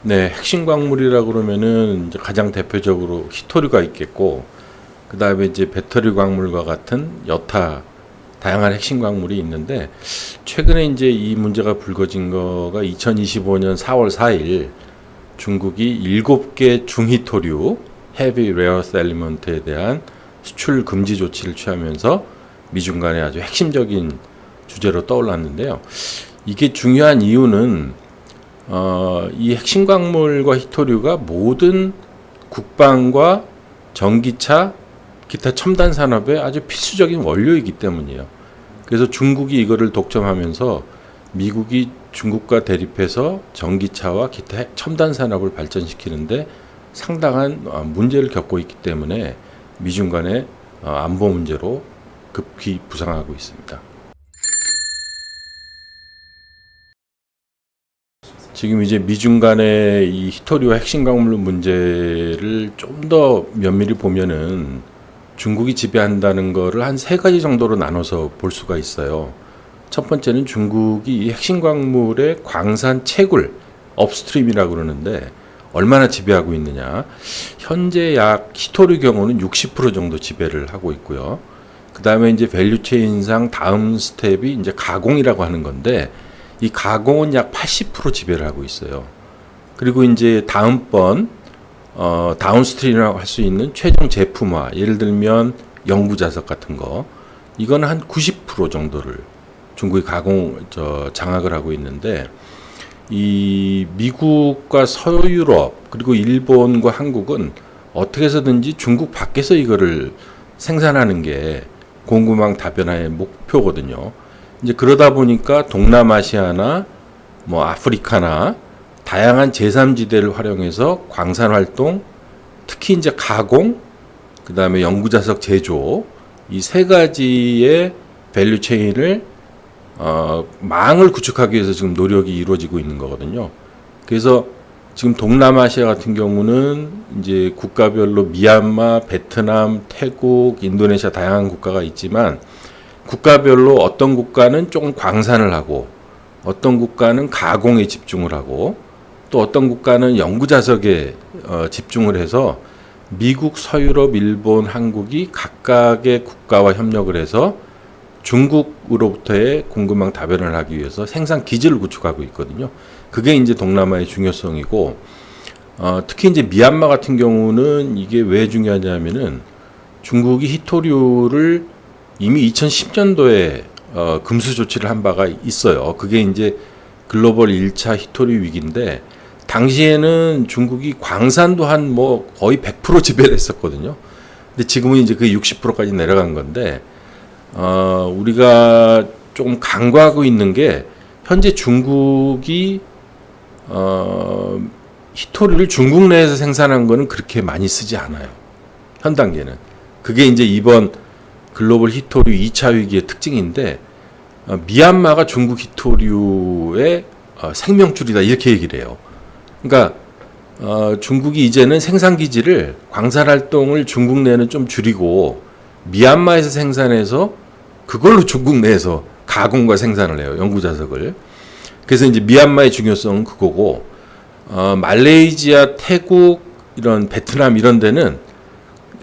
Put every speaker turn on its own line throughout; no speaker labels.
네, 핵심 광물이라 그러면은 이제 가장 대표적으로 히토류가 있겠고, 그 다음에 이제 배터리 광물과 같은 여타 다양한 핵심 광물이 있는데, 최근에 이제 이 문제가 불거진 거가 2025년 4월 4일 중국이 7개 중히토류 헤비 레어스 엘리먼트에 대한 수출 금지 조치를 취하면서 미중 간의 아주 핵심적인 주제로 떠올랐는데요. 이게 중요한 이유는 이 핵심 광물과 히토류가 모든 국방과 전기차, 기타 첨단 산업의 아주 필수적인 원료이기 때문이에요. 그래서 중국이 이거를 독점하면서 미국이 중국과 대립해서 전기차와 기타 첨단 산업을 발전시키는데 상당한 문제를 겪고 있기 때문에 미중 간의 안보 문제로 급히 부상하고 있습니다. 지금 이제 미중 간의 이 히토류와 핵심 광물 문제를 좀 더 면밀히 보면은 중국이 지배한다는 거를 한 세 가지 정도로 나눠서 볼 수가 있어요. 첫 번째는 중국이 이 핵심 광물의 광산 채굴, 업스트림이라고 그러는데 얼마나 지배하고 있느냐. 현재 약 히토류 경우는 60% 정도 지배를 하고 있고요. 그 다음에 이제 밸류체인상 다음 스텝이 이제 가공이라고 하는 건데 이 가공은 약 80% 지배를 하고 있어요. 그리고 이제 다음번 다운스트림이라고 할 수 있는 최종 제품화, 예를 들면 영구자석 같은 거, 이거는 한 90% 정도를 중국이 장악을 하고 있는데, 이 미국과 서유럽 그리고 일본과 한국은 어떻게 해서든지 중국 밖에서 이거를 생산하는 게 공급망 다변화의 목표거든요. 이제 그러다 보니까 동남아시아나 뭐 아프리카나 다양한 제3지대를 활용해서 광산 활동, 특히 이제 가공, 그 다음에 영구자석 제조, 이 세 가지의 밸류 체인을 망을 구축하기 위해서 지금 노력이 이루어지고 있는 거거든요. 그래서 지금 동남아시아 같은 경우는 이제 국가별로 미얀마, 베트남, 태국, 인도네시아 다양한 국가가 있지만 국가별로 어떤 국가는 조금 광산을 하고 어떤 국가는 가공에 집중을 하고 또 어떤 국가는 영구자석에 집중을 해서 미국, 서유럽, 일본, 한국이 각각의 국가와 협력을 해서 중국으로부터의 공급망 다변화를 하기 위해서 생산 기지를 구축하고 있거든요. 그게 이제 동남아의 중요성이고, 특히 이제 미얀마 같은 경우는 이게 왜 중요하냐면은 중국이 히토류를 이미 2010년도에 금수 조치를 한 바가 있어요. 그게 이제 글로벌 1차 히토류 위기인데, 당시에는 중국이 광산도 한 뭐 거의 100% 지배를 했었거든요. 근데 지금은 이제 그게 60%까지 내려간 건데, 우리가 조금 간과하고 있는 게 현재 중국이 히토류를 중국 내에서 생산한 거는 그렇게 많이 쓰지 않아요. 현 단계는. 그게 이제 이번 글로벌 히토류 2차 위기의 특징인데, 미얀마가 중국 히토류의 생명줄이다 이렇게 얘기를 해요. 그러니까 중국이 이제는 생산 기지를 광산 활동을 중국 내는 좀 줄이고 미얀마에서 생산해서 그걸로 중국 내에서 가공과 생산을 해요. 영구자석을. 그래서 이제 미얀마의 중요성은 그거고, 말레이시아, 태국, 이런 베트남 이런 데는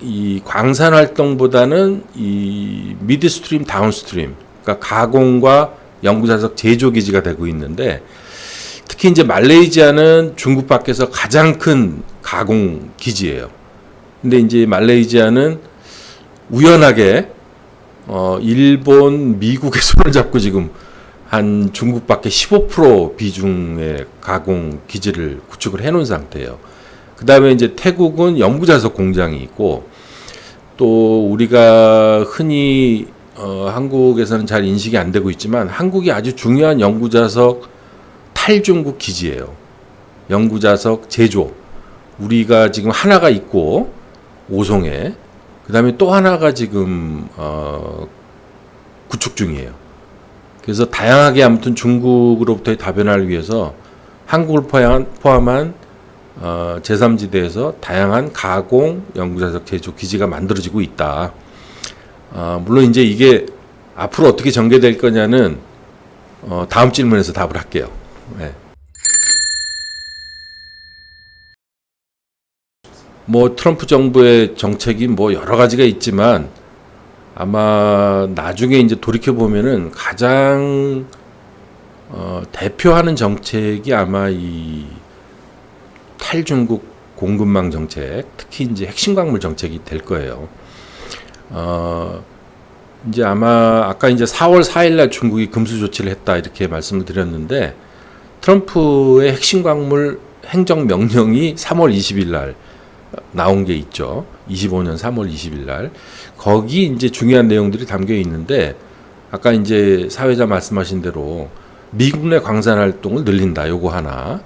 이 광산 활동보다는 이 미드스트림, 다운스트림, 그러니까 가공과 영구자석 제조 기지가 되고 있는데, 특히 이제 말레이시아는 중국 밖에서 가장 큰 가공 기지예요. 근데 이제 말레이시아는 우연하게 일본, 미국의 손을 잡고 지금 한 중국밖에 15% 비중의 가공 기지를 구축을 해놓은 상태예요. 그 다음에 이제 태국은 영구자석 공장이 있고, 또 우리가 흔히 한국에서는 잘 인식이 안 되고 있지만 한국이 아주 중요한 영구자석 탈중국 기지예요. 영구자석 제조. 우리가 지금 하나가 있고 오송에, 그 다음에 또 하나가 지금 구축 중이에요. 그래서 다양하게 아무튼 중국으로부터의 다변화를 위해서 한국을 포함한 제3지대에서 다양한 가공 영구자석 제조 기지가 만들어지고 있다. 물론 이제 이게 앞으로 어떻게 전개될 거냐는 다음 질문에서 답을 할게요. 네. 뭐 트럼프 정부의 정책이 뭐 여러 가지가 있지만 아마 나중에 이제 돌이켜 보면은 가장 대표하는 정책이 아마 이 탈중국 공급망 정책, 특히 이제 핵심 광물 정책이 될 거예요. 이제 아마 아까 이제 4월 4일 날 중국이 금수 조치를 했다 이렇게 말씀을 드렸는데 트럼프의 핵심 광물 행정 명령이 3월 20일 날 나온 게 있죠. 25년 3월 20일 날. 거기 이제 중요한 내용들이 담겨 있는데 아까 이제 사회자 말씀하신 대로 미국 내 광산 활동을 늘린다. 요거 하나.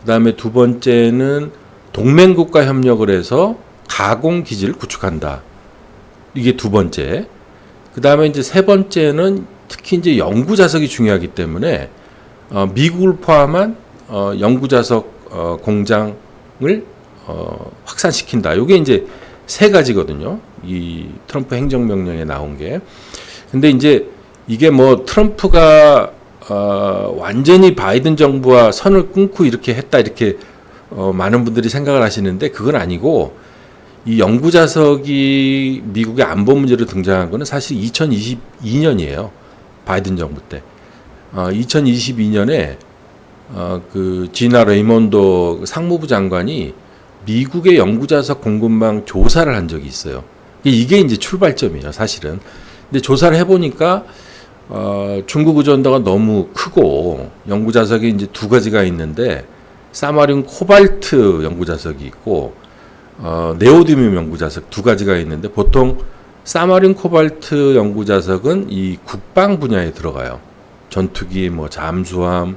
그다음에 두 번째는 동맹국가 협력을 해서 가공 기지를 구축한다. 이게 두 번째. 그다음에 이제 세 번째는 특히 이제 연구 자석이 중요하기 때문에 미국을 포함한 연구 자석 공장을 확산시킨다. 요게 이제 세 가지거든요. 이 트럼프 행정명령에 나온 게. 근데 이제 이게 뭐 트럼프가 완전히 바이든 정부와 선을 끊고 이렇게 했다 이렇게 많은 분들이 생각을 하시는데 그건 아니고 이 연구 자석이 미국의 안보 문제로 등장한 거는 사실 2022년이에요. 바이든 정부 때. 2022년에 그 지나 레이몬도 상무부 장관이 미국의 연구 자석 공급망 조사를 한 적이 있어요. 이게 이제 출발점이에요, 사실은. 근데 조사를 해보니까 중국 의존도가 너무 크고 연구 자석이 이제 두 가지가 있는데 사마린 코발트 연구 자석이 있고 네오디뮴 연구 자석 두 가지가 있는데 보통 사마린 코발트 연구 자석은 이 국방 분야에 들어가요. 전투기, 뭐 잠수함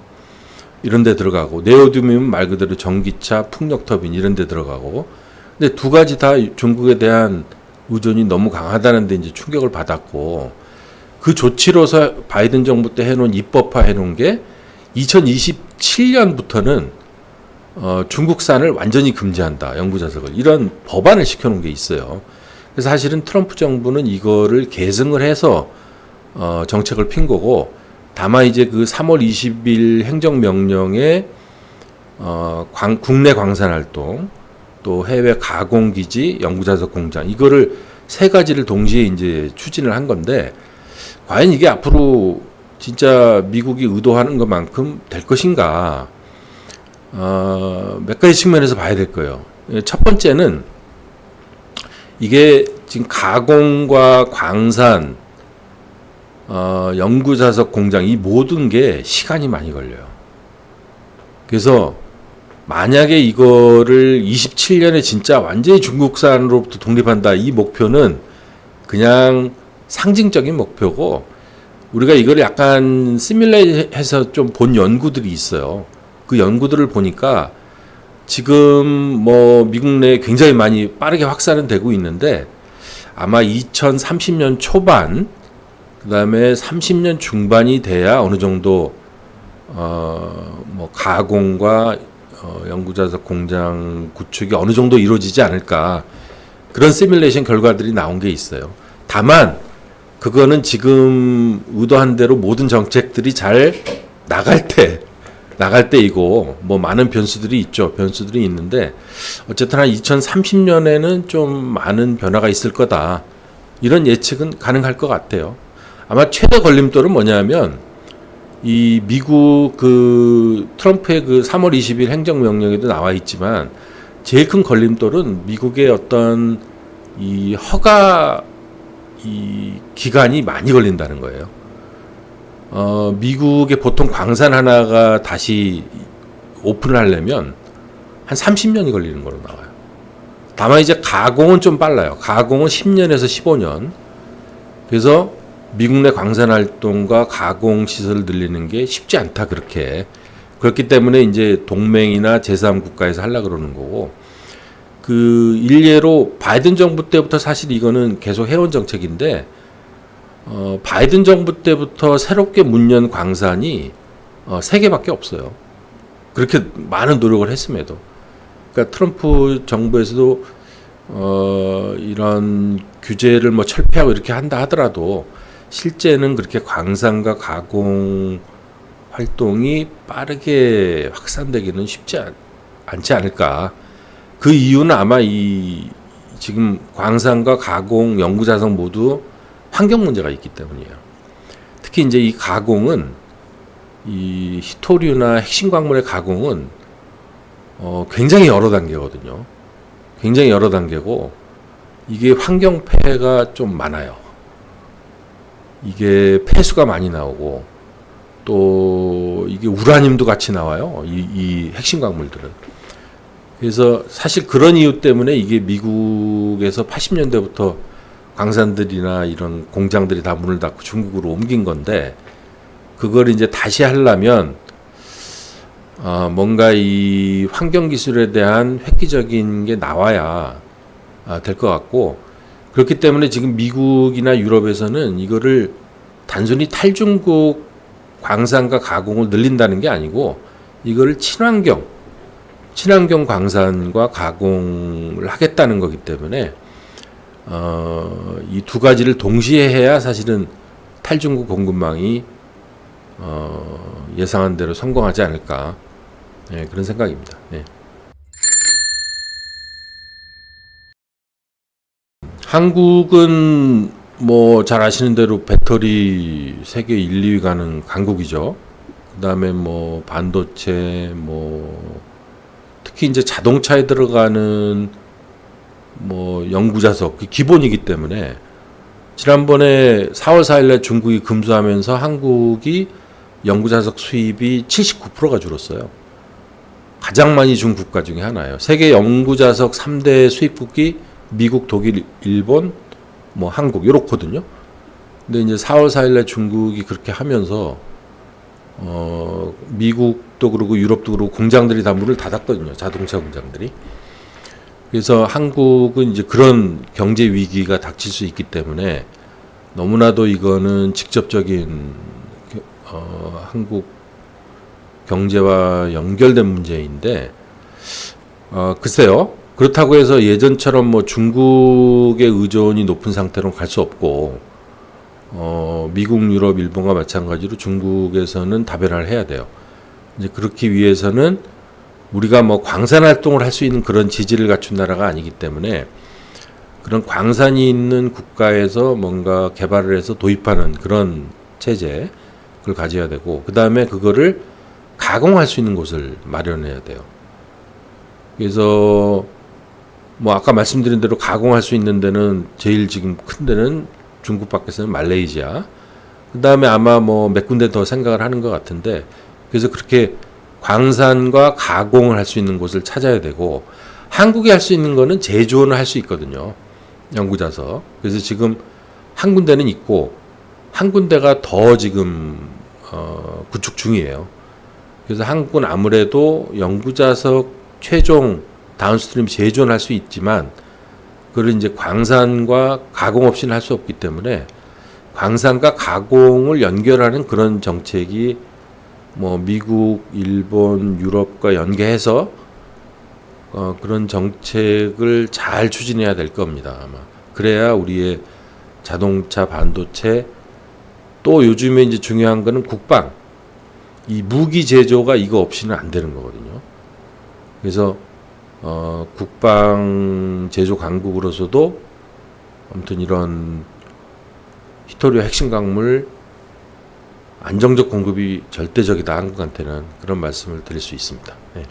이런 데 들어가고 네오디뮴은 말 그대로 전기차, 풍력 터빈 이런 데 들어가고 근데 두 가지 다 중국에 대한 의존이 너무 강하다는 데 이제 충격을 받았고 그 조치로서 바이든 정부 때 해놓은 입법화 해놓은 게 2027년부터는 중국산을 완전히 금지한다. 연구 자석을. 이런 법안을 시켜놓은 게 있어요. 그래서 사실은 트럼프 정부는 이거를 계승을 해서 정책을 핀 거고 다만 이제 그 3월 20일 행정명령에 국내 광산활동 또 해외 가공기지 연구자석 공장 이거를 세 가지를 동시에 이제 추진을 한 건데 과연 이게 앞으로 진짜 미국이 의도하는 것만큼 될 것인가 몇 가지 측면에서 봐야 될 거예요. 첫 번째는 이게 지금 가공과 광산 연구자석 공장 이 모든 게 시간이 많이 걸려요. 그래서 만약에 이거를 27년에 진짜 완전히 중국산으로부터 독립한다 이 목표는 그냥 상징적인 목표고 우리가 이걸 약간 시뮬레이해서 좀 본 연구들이 있어요. 그 연구들을 보니까 지금 뭐 미국 내에 굉장히 많이 빠르게 확산은 되고 있는데 아마 2030년 초반 그다음에 30년 중반이 돼야 어느 정도 뭐 가공과 연구자석 공장 구축이 어느 정도 이루어지지 않을까 그런 시뮬레이션 결과들이 나온 게 있어요. 다만 그거는 지금 의도한 대로 모든 정책들이 잘 나갈 때이고 뭐 많은 변수들이 있죠. 변수들이 있는데 어쨌든 한 2030년에는 좀 많은 변화가 있을 거다. 이런 예측은 가능할 것 같아요. 아마 최대 걸림돌은 뭐냐면 이 미국 그 트럼프의 그 3월 20일 행정명령에도 나와 있지만 제일 큰 걸림돌은 미국의 어떤 이 허가 이 기간이 많이 걸린다는 거예요. 미국의 보통 광산 하나가 다시 오픈을 하려면 한 30년이 걸리는 걸로 나와요. 다만 이제 가공은 좀 빨라요. 가공은 10년에서 15년. 그래서 미국 내 광산 활동과 가공 시설을 늘리는 게 쉽지 않다 그렇게. 그렇기 때문에 이제 동맹이나 제3국가에서 하려고 그러는 거고. 그 일례로 바이든 정부 때부터 사실 이거는 계속 해온 정책인데 바이든 정부 때부터 새롭게 문연 광산이 3개밖에 없어요. 그렇게 많은 노력을 했음에도. 그러니까 트럼프 정부에서도 이런 규제를 뭐 철폐하고 이렇게 한다 하더라도 실제는 그렇게 광산과 가공 활동이 빠르게 확산되기는 쉽지 않지 않을까. 그 이유는 아마 이 지금 광산과 가공, 연구자석 모두 환경 문제가 있기 때문이에요. 특히 이제 이 가공은 이 히토류나 핵심 광물의 가공은 굉장히 여러 단계거든요. 굉장히 여러 단계고 이게 환경 폐해가 좀 많아요. 이게 폐수가 많이 나오고 또 이게 우라늄도 같이 나와요. 이 핵심 광물들은. 그래서 사실 그런 이유 때문에 이게 미국에서 80년대부터 광산들이나 이런 공장들이 다 문을 닫고 중국으로 옮긴 건데 그걸 이제 다시 하려면 뭔가 이 환경 기술에 대한 획기적인 게 나와야 될 것 같고 그렇기 때문에 지금 미국이나 유럽에서는 이거를 단순히 탈중국 광산과 가공을 늘린다는 게 아니고 이거를 친환경 광산과 가공을 하겠다는 거기 때문에 이 두 가지를 동시에 해야 사실은 탈중국 공급망이 예상한 대로 성공하지 않을까 그런 생각입니다. 한국은 뭐 잘 아시는 대로 배터리 세계 1, 2위 가는 강국이죠. 그다음에 뭐 반도체 뭐 특히 이제 자동차에 들어가는 뭐 연구자석 기본이기 때문에 지난번에 4월 4일날 중국이 금수하면서 한국이 연구자석 수입이 79%가 줄었어요. 가장 많이 준 국가 중에 하나예요. 세계 연구자석 3대 수입국이 미국, 독일, 일본, 뭐 한국 이렇거든요. 근데 이제 4월 4일날 중국이 그렇게 하면서 미국도 그러고 유럽도 그러고 공장들이 다 문을 닫았거든요. 자동차 공장들이. 그래서 한국은 이제 그런 경제 위기가 닥칠 수 있기 때문에 너무나도 이거는 직접적인 한국 경제와 연결된 문제인데 글쎄요. 그렇다고 해서 예전처럼 뭐 중국의 의존이 높은 상태로 갈 수 없고 미국, 유럽, 일본과 마찬가지로 중국에서는 다변화를 해야 돼요. 이제 그렇기 위해서는 우리가 뭐 광산 활동을 할 수 있는 그런 지지를 갖춘 나라가 아니기 때문에 그런 광산이 있는 국가에서 뭔가 개발을 해서 도입하는 그런 체제 그걸 가져야 되고 그 다음에 그거를 가공할 수 있는 곳을 마련해야 돼요. 그래서 뭐 아까 말씀드린 대로 가공할 수 있는 데는 제일 지금 큰 데는 중국 밖에서는 말레이시아 그 다음에 아마 뭐 몇 군데 더 생각을 하는 것 같은데 그래서 그렇게 광산과 가공을 할 수 있는 곳을 찾아야 되고 한국이 할 수 있는 거는 제조는 할 수 있거든요. 연구자석. 그래서 지금 한 군데는 있고 한 군데가 더 지금 구축 중이에요. 그래서 한국은 아무래도 연구자석 최종 다운스트림 제조는 할 수 있지만 그걸 이제 광산과 가공 없이는 할 수 없기 때문에 광산과 가공을 연결하는 그런 정책이 뭐 미국, 일본, 유럽과 연계해서 그런 정책을 잘 추진해야 될 겁니다. 아마 그래야 우리의 자동차, 반도체 또 요즘에 이제 중요한 거는 국방, 이 무기 제조가 이거 없이는 안 되는 거거든요. 그래서 국방 제조 강국으로서도 아무튼 이런 히토리오 핵심 광물 안정적 공급이 절대적이다 한국한테는 그런 말씀을 드릴 수 있습니다. 네.